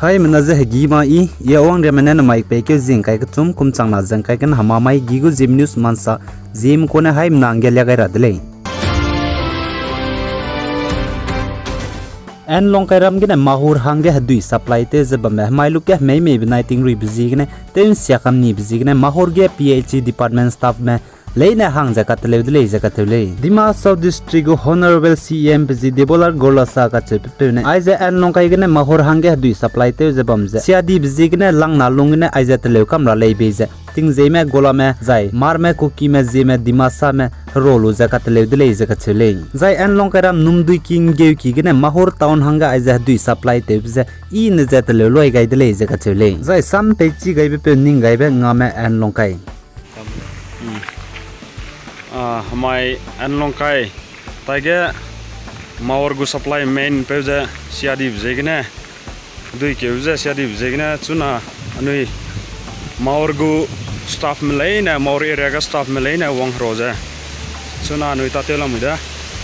Hai menaze gima ye ong remenen mic pe ke jing kai kum kum changna jang kai kan hama mai gigu Zeme news mansa Zeme ko na hai mnang gel gai radle en long kai ram gine mahur hange hadui supply te zeba me mai lu ke me binai ting ri bizi gine ten sia kam ni bizi gine mahur ge PhD department staff me leina hang jakat le jakat le dima south district honorable CM bizi debolar golasa ka chepe ne aiza en long kai gine mahur hange hadui supply te zebam je sia di bizi gine lang na lung ne aiza te le kam ra le beje ting Zeme gola me zai mar me kuki me Zeme dima sa me rolu jakat le jakat le zai en long kai ram num dui king ge ki gine mahur town hanga aiza hadui supply te je I ne jat le loi gai de jakat le zai sam pe chi gai pe ning gai be ngame en long kai Hamai anlongkai taige mawargu supply main peuja siadi bjegine dui keuja siadi bjegine chuna anui mawargu staff melaina mawar area ga staff melaina wang roja chuna anui tatela muda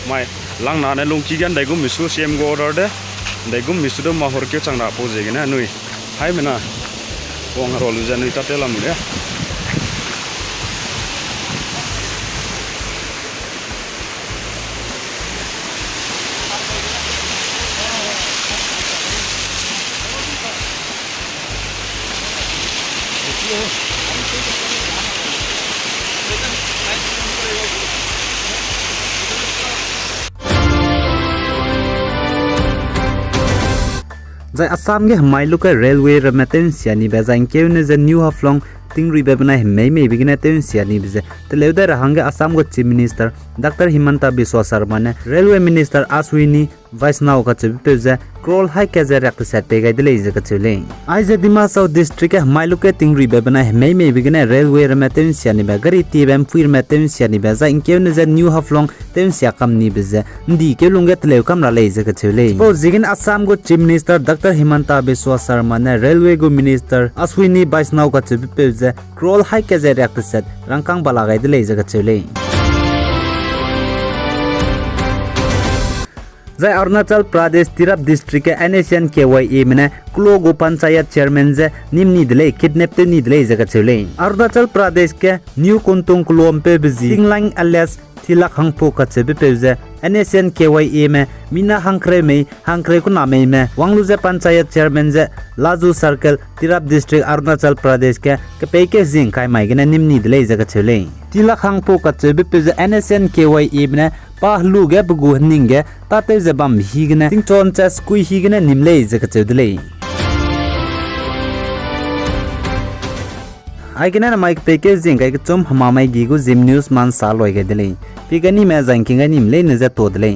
mai langna ne lungki gan daigum misu sem go order de daigum misu do mahor ke changna pojegine anui hai mena wang rolu ja anui tatela muda Zai Assam ge mailu ka railway rematen siani bezain keune ze new haflong tingri bebna me begina ten siani bize teleuda rahanga Assam go chief minister Dr. Himanta Biswa Sharma ne railway minister Aswini Vaisnaw ka chepeze Krol hai kaza rak set pe gai dele je ka chule aize dima south district ke mailu ke tingri bebna me begina railway rematen siani be gari tibem fuir meten siani be za inkeune ze new haflong ten sia kam ni bize ndi ke lunga tele kam ra le je ka chule bo jigin Assam go chief minister Dr. Himanta Biswa Sharma ne railway go minister Aswini Vaisnaw ka chepeze Krol hai kaza rak set rangkang bala gai dele je ka chule Zai Arunachal Pradesh Tirap district ke NSCN KYE mena Klogo Panchayat chairman je nimni dele kidnap te ni dele jaga chule Arunachal Pradesh ke new kuntung klom pe bizi tinglang alias tilak hangpo ka chebe pe je NSCN KYE me mina hangkre ku name me wangluze panchayat chairman je Laju circle Tirap district Arunachal Pradesh ke peke jing kai mai gena nimni dele jaga chule tilak hangpo ka chebe pe je NSCN KYE mena pahlu ge bugu ninge tate jabam higna tingchon chas kui higna nimle jakachudle aigena mic packaging kai chom hamamai gigu Zeme news man sal hoige dile pigani me jankinga nimle ne ja todle